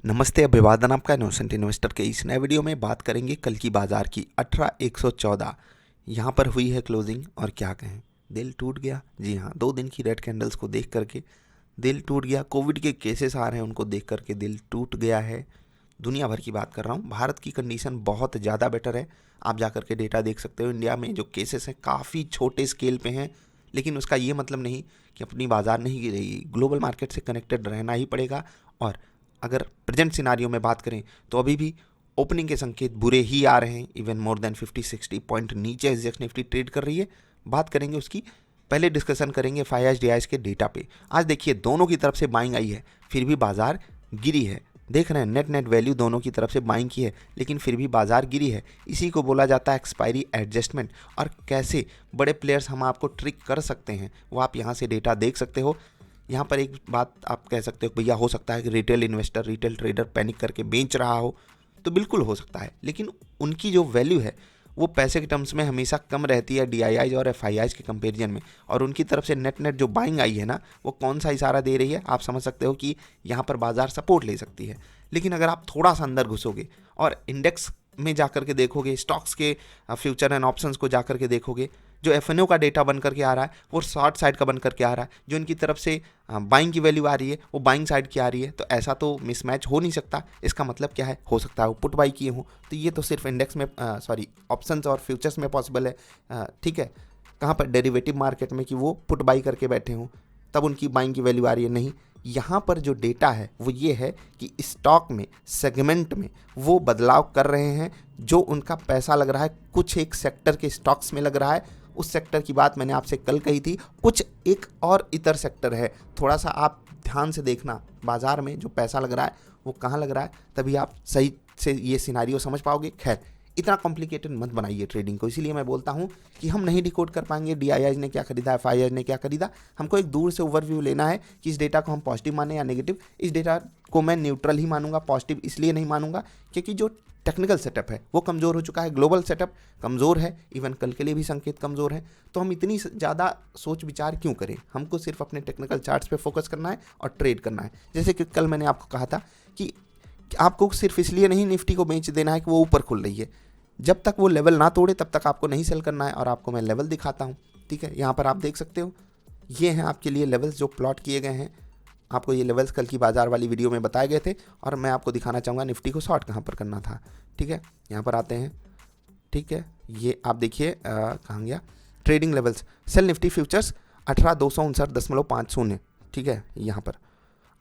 नमस्ते, अभिवादन आपका इनोसेंट इन्वेस्टर के इस नए वीडियो में बात करेंगे कल की बाजार की 18114 यहाँ पर हुई है क्लोजिंग और क्या कहें, दिल टूट गया। जी हाँ, 2 दिन की रेड कैंडल्स को देख करके दिल टूट गया। कोविड के केसेस आ रहे हैं, उनको देख करके दिल टूट गया है। दुनिया भर की बात कर रहा हूँ, भारत की कंडीशन बहुत ज़्यादा बेटर है। आप जा करके डेटा देख सकते हो, इंडिया में जो केसेस हैं काफ़ी छोटे स्केल पे हैं, लेकिन उसका ये मतलब नहीं कि अपनी बाजार नहीं गिरेगी। ग्लोबल मार्केट से कनेक्टेड रहना ही पड़ेगा। और अगर प्रेजेंट सिनारियो में बात करें तो अभी भी ओपनिंग के संकेत बुरे ही आ रहे हैं। इवन मोर देन 50-60 पॉइंट नीचे एसजीएक्स निफ्टी ट्रेड कर रही है। बात करेंगे उसकी, पहले डिस्कशन करेंगे फाइव डीआईएस के डेटा पे। आज देखिए दोनों की तरफ से बाइंग आई है, फिर भी बाजार गिरी है। देख रहे हैं नेट नेट वैल्यू दोनों की तरफ से बाइंग की है, लेकिन फिर भी बाजार गिरी है। इसी को बोला जाता है एक्सपायरी एडजस्टमेंट। और कैसे बड़े प्लेयर्स हम आपको ट्रिक कर सकते हैं वो आप यहाँ से डेटा देख सकते हो। यहाँ पर एक बात आप कह सकते हो, भैया हो सकता है कि retail investor, retail trader panic करके बेच रहा हो, तो बिल्कुल हो सकता है, लेकिन उनकी जो वैल्यू है वो पैसे के टर्म्स में हमेशा कम रहती है डीआईआईज और एफआईआईज के कंपैरिजन में। और उनकी तरफ से नेट नेट जो बाइंग आई है ना, वो कौन सा इशारा दे रही है, आप समझ सकते हो कि यहाँ पर बाजार सपोर्ट ले सकती है। लेकिन अगर आप थोड़ा सा अंदर घुसोगे और इंडेक्स में जाकर के देखोगे, स्टॉक्स के फ्यूचर एंड ऑप्शंस को जाकर के देखोगे, जो एफएनओ का डेटा बन करके आ रहा है वो शॉर्ट साइड का बन करके आ रहा है। जो इनकी तरफ से बाइंग की वैल्यू आ रही है वो बाइंग साइड की आ रही है। तो ऐसा तो मिसमैच हो नहीं सकता। इसका मतलब क्या है, हो सकता है वो पुट बाई किए हों। तो ये तो सिर्फ इंडेक्स में ऑप्शंस और फ्यूचर्स में पॉसिबल है। ठीक है, कहाँ पर डेरिवेटिव मार्केट में कि वो पुट बाई करके बैठे हों तब उनकी बाइंग की वैल्यू आ रही है, नहीं। यहाँ पर जो डेटा है वो ये है कि स्टॉक में, सेगमेंट में वो बदलाव कर रहे हैं। जो उनका पैसा लग रहा है कुछ एक सेक्टर के स्टॉक्स में लग रहा है। उस सेक्टर की बात मैंने आपसे कल कही थी। कुछ एक और इतर सेक्टर है, थोड़ा सा आप ध्यान से देखना बाजार में जो पैसा लग रहा है वो कहाँ लग रहा है, तभी आप सही से ये सिनारियो समझ पाओगे। खैर, इतना कॉम्प्लिकेटेड मत बनाइए ट्रेडिंग को। इसीलिए मैं बोलता हूँ कि हम नहीं डिकोड कर पाएंगे डीआईआईज ने क्या खरीदा, एफआईआईज ने क्या खरीदा। हमको एक दूर से ओवरव्यू लेना है कि इस डेटा को हम पॉजिटिव माने या नेगेटिव। इस डेटा को मैं न्यूट्रल ही मानूंगा, पॉजिटिव इसलिए नहीं मानूंगा क्योंकि जो टेक्निकल सेटअप है वो कमज़ोर हो चुका है, ग्लोबल सेटअप कमज़ोर है, इवन कल के लिए भी संकेत कमज़ोर है। तो हम इतनी ज़्यादा सोच विचार क्यों करें, हमको सिर्फ अपने टेक्निकल चार्ट्स पे फोकस करना है और ट्रेड करना है। जैसे कि कल मैंने आपको कहा था कि आपको सिर्फ इसलिए नहीं निफ्टी को बेच देना है कि वो ऊपर खुल रही है। जब तक वो लेवल ना तोड़े तब तक आपको नहीं सेल करना है। और आपको मैं लेवल दिखाता हूँ, ठीक है। यहाँ पर आप देख सकते हो, ये हैं आपके लिए लेवल्स जो प्लॉट किए गए हैं। आपको ये लेवल्स कल की बाजार वाली वीडियो में बताए गए थे और मैं आपको दिखाना चाहूँगा निफ्टी को शॉर्ट कहाँ पर करना था। ठीक है, यहाँ पर आते हैं। ठीक है, ये आप देखिए कहाँ गया trading levels. Sell Nifty futures 18,259.50। ठीक है, यहाँ पर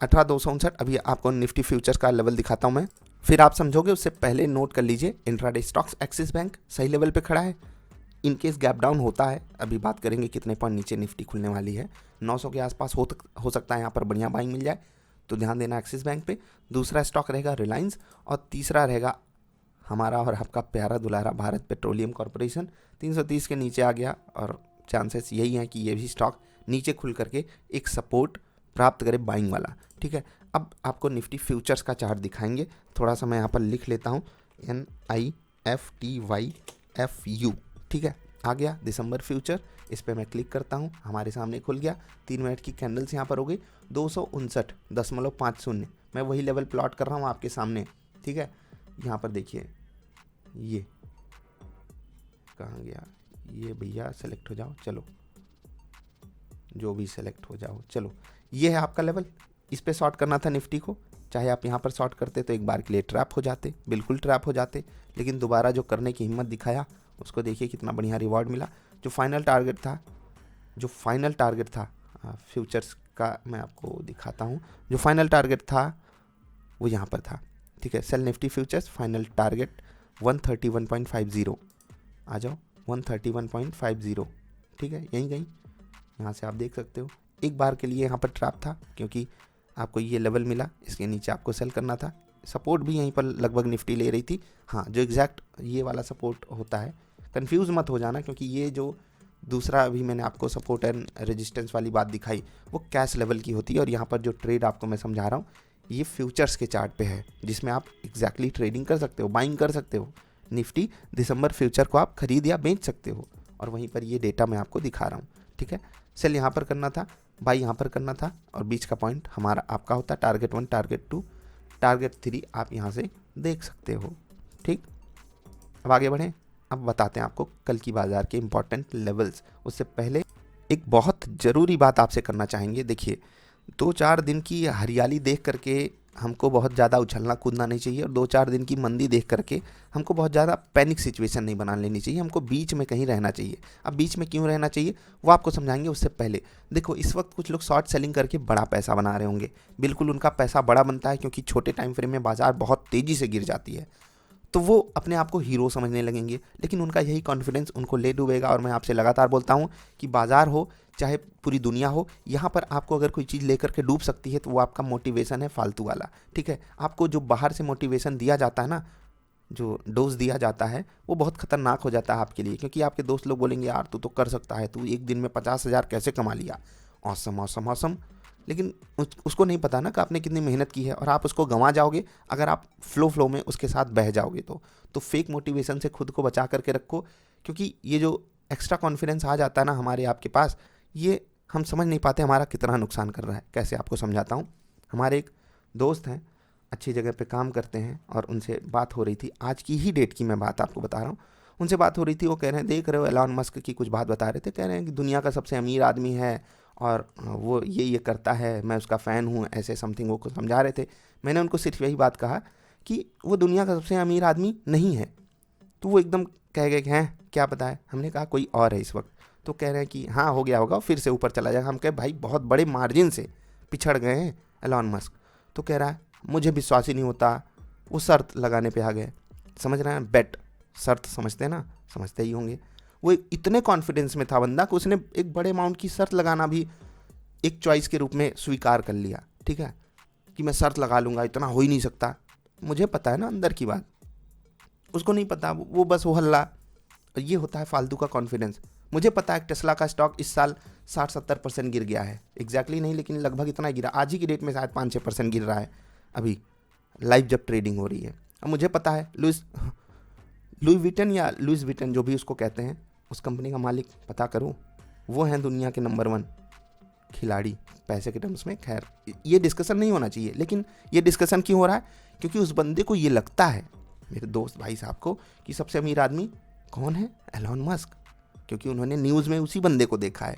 18,259। अभी आपको निफ्टी फ्यूचर्स का लेवल दिखाता हूँ मैं, फिर आप समझोगे। उससे पहले नोट कर लीजिए इंट्राडे स्टॉक्स एक्सिस बैंक सही लेवल पे खड़ा है। इन केस गैप डाउन होता है, अभी बात करेंगे कितने पॉइंट नीचे निफ्टी खुलने वाली है, 900 के आसपास हो सकता है यहाँ पर बढ़िया बाइंग मिल जाए, तो ध्यान देना एक्सिस बैंक पे। दूसरा स्टॉक रहेगा रिलायंस और तीसरा रहेगा हमारा और आपका प्यारा दुलारा भारत पेट्रोलियम कॉरपोरेशन। 330 के नीचे आ गया और चांसेस यही हैं कि ये भी स्टॉक नीचे खुल करके एक सपोर्ट प्राप्त करे बाइंग वाला। ठीक है, अब आपको निफ्टी फ्यूचर्स का चार्ट दिखाएंगे। थोड़ा सा मैं यहाँ पर लिख लेता हूँ, NIFTYFU। ठीक है, आ गया दिसंबर फ्यूचर। इस पर मैं क्लिक करता हूँ, हमारे सामने खुल गया। 3 मिनट की कैंडल्स यहाँ पर हो गई 259.50। मैं वही लेवल प्लॉट कर रहा हूँ आपके सामने। ठीक है, यहाँ पर देखिए, ये कहाँ गया ये भैया, सेलेक्ट हो जाओ, चलो जो भी सेलेक्ट हो जाओ, चलो ये है आपका लेवल। इस पे शॉर्ट करना था निफ्टी को। चाहे आप यहाँ पर शॉर्ट करते तो एक बार के लिए ट्रैप हो जाते, बिल्कुल ट्रैप हो जाते, लेकिन दोबारा जो करने की हिम्मत दिखाया उसको देखिए कितना बढ़िया रिवॉर्ड मिला। जो फाइनल टारगेट था फ्यूचर्स का मैं आपको दिखाता हूँ। जो फाइनल टारगेट था वो यहाँ पर था। ठीक है, sell Nifty futures final target 131.50। आ जाओ 131.50। ठीक है, यहीं कहीं यहाँ से आप देख सकते हो। एक बार के लिए यहाँ पर ट्रैप था क्योंकि आपको ये लेवल मिला, इसके नीचे आपको सेल करना था। सपोर्ट भी यहीं पर लगभग निफ्टी ले रही थी। हाँ, जो एग्जैक्ट ये वाला सपोर्ट होता है, कंफ्यूज मत हो जाना, क्योंकि ये जो दूसरा अभी मैंने आपको सपोर्ट एंड रेजिस्टेंस वाली बात दिखाई वो कैश लेवल की होती है। और यहाँ पर जो ट्रेड आपको मैं समझा रहा हूँ ये फ्यूचर्स के चार्ट पे है, जिसमें आप एग्जैक्टली ट्रेडिंग कर सकते हो, बाइंग कर सकते हो। निफ्टी दिसंबर फ्यूचर को आप खरीद या बेच सकते हो, और वहीं पर ये डेटा मैं आपको दिखा रहा हूँ। ठीक है, सेल यहाँ पर करना था, बाई यहाँ पर करना था, और बीच का पॉइंट हमारा आपका होता टारगेट 1, टारगेट 2। टारगेट 3 आप यहाँ से देख सकते हो। ठीक, अब आगे बढ़ें। अब बताते हैं आपको कल की बाज़ार के इंपॉर्टेंट लेवल्स। उससे पहले एक बहुत ज़रूरी बात आपसे करना चाहेंगे। देखिए, 2-4 दिन की हरियाली देख करके हमको बहुत ज़्यादा उछलना कूदना नहीं चाहिए, और 2-4 दिन की मंदी देख करके हमको बहुत ज़्यादा पैनिक सिचुएशन नहीं बना लेनी चाहिए। हमको बीच में कहीं रहना चाहिए। अब बीच में क्यों रहना चाहिए वो आपको समझाएंगे। उससे पहले देखो, इस वक्त कुछ लोग शॉर्ट सेलिंग करके बड़ा पैसा बना रहे होंगे। बिल्कुल उनका पैसा बड़ा बनता है, क्योंकि छोटे टाइम फ्रेम में बाज़ार बहुत तेज़ी से गिर जाती है, तो वो अपने आप को हीरो समझने लगेंगे। लेकिन उनका यही कॉन्फिडेंस उनको ले डूबेगा। और मैं आपसे लगातार बोलता हूँ कि बाज़ार हो चाहे पूरी दुनिया हो, यहाँ पर आपको अगर कोई चीज़ लेकर के डूब सकती है तो वो आपका मोटिवेशन है फालतू वाला। ठीक है, आपको जो बाहर से मोटिवेशन दिया जाता है ना, जो डोज दिया जाता है, वो बहुत खतरनाक हो जाता है आपके लिए। क्योंकि आपके दोस्त लोग बोलेंगे यार तू तो कर सकता है, तू एक दिन में 50,000 कैसे कमा लिया, औसम औसम औसम। लेकिन उसको नहीं पता ना कि आपने कितनी मेहनत की है, और आप उसको गंवा जाओगे अगर आप फ्लो में उसके साथ बह जाओगे। तो फेक मोटिवेशन से खुद को बचा करके रखो। क्योंकि ये जो एक्स्ट्रा कॉन्फिडेंस आ जाता है ना हमारे आपके पास, ये हम समझ नहीं पाते हमारा कितना नुकसान कर रहा है। कैसे आपको समझाता हूँ। हमारे एक दोस्त हैं, अच्छी जगह पे काम करते हैं, और उनसे बात हो रही थी, आज की ही डेट की मैं बात आपको बता रहा हूँ। उनसे बात हो रही थी, वो कह रहे हैं, देख रहे हो एलॉन मस्क की कुछ बात बता रहे थे, कह रहे हैं कि दुनिया का सबसे अमीर आदमी है, और वो ये करता है, मैं उसका फ़ैन हूँ, ऐसे समथिंग वो कुछ समझा रहे थे। मैंने उनको सिर्फ यही बात कहा कि वो दुनिया का सबसे अमीर आदमी नहीं है। तो वो एकदम कह गए कि हैं क्या पता है। हमने कहा कोई और है इस वक्त। तो कह रहे हैं कि हाँ हो गया होगा, फिर से ऊपर चला जाएगा। हम कहे भाई बहुत बड़े मार्जिन से पिछड़ गए हैं एलॉन मस्क। तो कह रहा है मुझे विश्वास ही नहीं होता, वो शर्त लगाने पे आ गए। समझ रहे हैं, बेट, शर्त समझते हैं ना, समझते ही होंगे। वो इतने कॉन्फिडेंस में था बंदा कि उसने एक बड़े अमाउंट की शर्त लगाना भी एक चॉइस के रूप में स्वीकार कर लिया। ठीक है, कि मैं शर्त लगा लूँगा, इतना हो ही नहीं सकता। मुझे पता है ना अंदर की बात, उसको नहीं पता। वो बस वो हल्ला। ये होता है फालतू का कॉन्फिडेंस। मुझे पता है टेस्ला का स्टॉक इस साल 60-70% गिर गया है, एग्जैक्टली नहीं लेकिन लगभग इतना गिरा। आज ही की डेट में शायद 5-6% गिर रहा है अभी, लाइव जब ट्रेडिंग हो रही है। अब मुझे पता है लुई विटन या लुइस विटन जो भी उसको कहते हैं, उस कंपनी का मालिक पता करूँ, वो हैं दुनिया के नंबर 1 खिलाड़ी पैसे के टर्म्स में। खैर ये डिस्कशन नहीं होना चाहिए, लेकिन ये डिस्कशन क्यों हो रहा है, क्योंकि उस बंदे को ये लगता है, मेरे दोस्त भाई साहब को, कि सबसे अमीर आदमी कौन है, एलॉन मस्क। क्योंकि उन्होंने न्यूज़ में उसी बंदे को देखा है,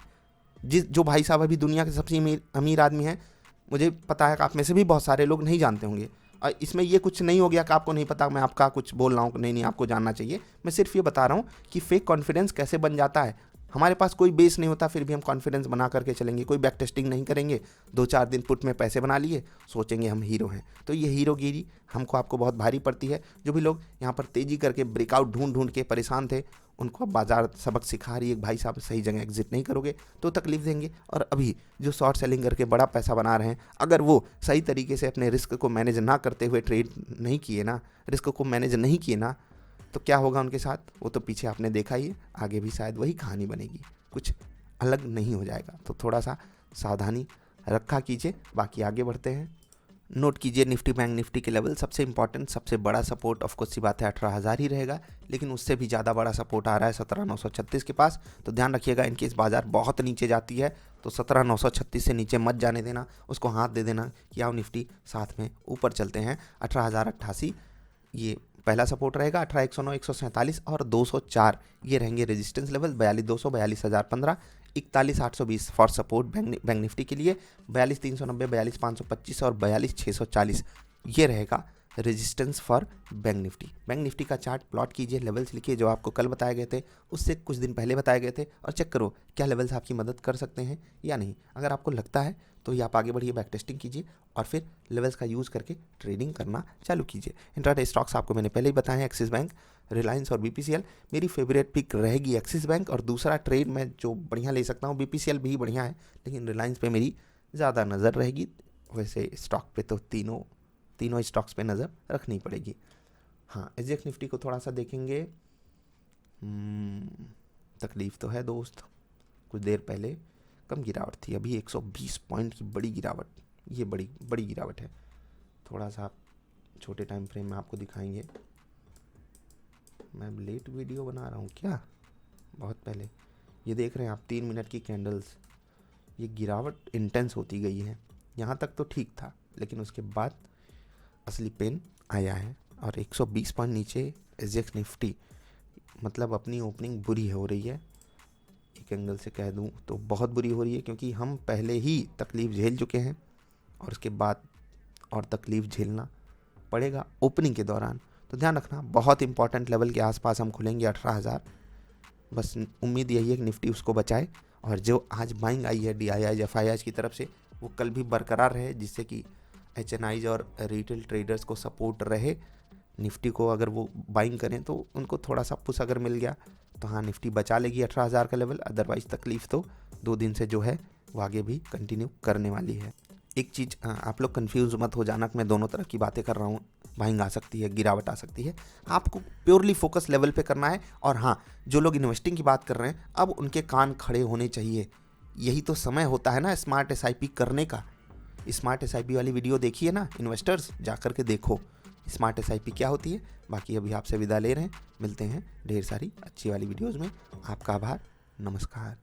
जो भाई साहब अभी दुनिया के सबसे अमीर आदमी हैं। मुझे पता है कि आप में से भी बहुत सारे लोग नहीं जानते होंगे, और इसमें ये कुछ नहीं हो गया कि आपको नहीं पता, मैं आपका कुछ बोल रहा हूँ, नहीं नहीं आपको जानना चाहिए। मैं सिर्फ ये बता रहा हूँ कि फेक कॉन्फिडेंस कैसे बन जाता है। हमारे पास कोई बेस नहीं होता, फिर भी हम कॉन्फिडेंस बना करके चलेंगे, कोई बैक टेस्टिंग नहीं करेंगे। 2-4 दिन पुट में पैसे बना लिए, सोचेंगे हम हीरो हैं। तो ये हीरोगिरी हमको आपको बहुत भारी पड़ती है। जो भी लोग यहाँ पर तेज़ी करके ब्रेकआउट ढूंढ ढूंढ के परेशान थे, उनको अब बाजार सबक सिखा रही है, भाई साहब सही जगह एग्जिट नहीं करोगे तो तकलीफ देंगे। और अभी जो शॉर्ट सेलिंग करके बड़ा पैसा बना रहे हैं, अगर वो सही तरीके से अपने रिस्क को मैनेज ना करते हुए ट्रेड नहीं किए ना, रिस्क को मैनेज नहीं किए ना, तो क्या होगा उनके साथ, वो तो पीछे आपने देखा ही है। आगे भी शायद वही कहानी बनेगी, कुछ अलग नहीं हो जाएगा। तो थोड़ा सा सावधानी रखा कीजिए। बाकी आगे बढ़ते हैं। नोट कीजिए निफ्टी बैंक निफ्टी के लेवल, सबसे इंपॉर्टेंट सबसे बड़ा सपोर्ट ऑफकोर्स सी बात है 18,000 ही रहेगा, लेकिन उससे भी ज़्यादा बड़ा सपोर्ट आ रहा है 17,936 के पास। तो ध्यान रखिएगा, इनकेस बाजार बहुत नीचे जाती है तो 17,936 से नीचे मत जाने देना, उसको हाथ दे देना कि आओ निफ्टी साथ में ऊपर चलते हैं। 18,088 ये पहला सपोर्ट रहेगा, 18,109, 147 और 204 ये रहेंगे resistance level. 42,200, 42,015, 41,820 for support bank Nifty के लिए। 42,390, 42,525 और 42,640 ये रहेगा resistance for bank Nifty. Bank Nifty का चार्ट प्लॉट कीजिए, लेवल्स लिखिए जो आपको कल बताए गए थे, उससे कुछ दिन पहले बताए गए थे, और चेक करो क्या लेवल्स आपकी मदद कर सकते हैं या नहीं। अगर आपको लगता है तो ये आप आगे बढ़िए, बैक टेस्टिंग कीजिए और फिर लेवल्स का यूज़ करके ट्रेडिंग करना चालू कीजिए। इंट्राडे स्टॉक्स आपको मैंने पहले ही बताए हैं, एक्सिस बैंक, रिलायंस और बीपीसीएल। मेरी फेवरेट पिक रहेगी एक्सिस बैंक, और दूसरा ट्रेड मैं जो बढ़िया ले सकता हूँ, बीपीसीएल भी बढ़िया है, लेकिन रिलायंस पे मेरी ज़्यादा नज़र रहेगी। वैसे स्टॉक पे तो तीनों स्टॉक्स पे नज़र रखनी पड़ेगी। हाँ, एसजीएक्स निफ्टी को थोड़ा सा देखेंगे। तकलीफ़ तो है दोस्त, कुछ देर पहले कम गिरावट थी, अभी 120 पॉइंट की बड़ी गिरावट, ये बड़ी बड़ी गिरावट है। थोड़ा सा छोटे टाइम फ्रेम में आपको दिखाएंगे। मैं लेट वीडियो बना रहा हूँ क्या, बहुत पहले। ये देख रहे हैं आप 3 मिनट की कैंडल्स, ये गिरावट इंटेंस होती गई है। यहाँ तक तो ठीक था, लेकिन उसके बाद असली पेन आया है। और 120 पॉइंट नीचे एसजीएक्स निफ्टी, मतलब अपनी ओपनिंग बुरी हो रही है। एक एंगल से कह दूं तो बहुत बुरी हो रही है, क्योंकि हम पहले ही तकलीफ़ झेल चुके हैं और उसके बाद और तकलीफ़ झेलना पड़ेगा ओपनिंग के दौरान। तो ध्यान रखना, बहुत इंपॉर्टेंट लेवल के आसपास हम खुलेंगे 18,000। बस उम्मीद यही है कि निफ्टी उसको बचाए, और जो आज बाइंग आई है DIIs FIIs की तरफ से, वो कल भी बरकरार रहे, जिससे कि HNIs और रिटेल ट्रेडर्स को सपोर्ट रहे। निफ्टी को अगर वो बाइंग करें तो उनको थोड़ा सा पुश अगर मिल गया तो हाँ, निफ्टी बचा लेगी 18,000 का लेवल। अदरवाइज़ तकलीफ़ तो 2 दिन से जो है वो आगे भी कंटिन्यू करने वाली है। एक चीज़ आप लोग कंफ्यूज मत हो जाना कि मैं दोनों तरह की बातें कर रहा हूँ। बाइंग आ सकती है, गिरावट आ सकती है, आपको प्योरली फोकस लेवल पे करना है। और हाँ, जो लोग इन्वेस्टिंग की बात कर रहे हैं, अब उनके कान खड़े होने चाहिए। यही तो समय होता है ना स्मार्ट SIP करने का। स्मार्ट SIP वाली वीडियो देखिए ना इन्वेस्टर्स, जा कर के देखो स्मार्ट SIP क्या होती है। बाकी अभी आपसे विदा ले रहे हैं, मिलते हैं ढेर सारी अच्छी वाली वीडियोज़ में। आपका आभार, नमस्कार।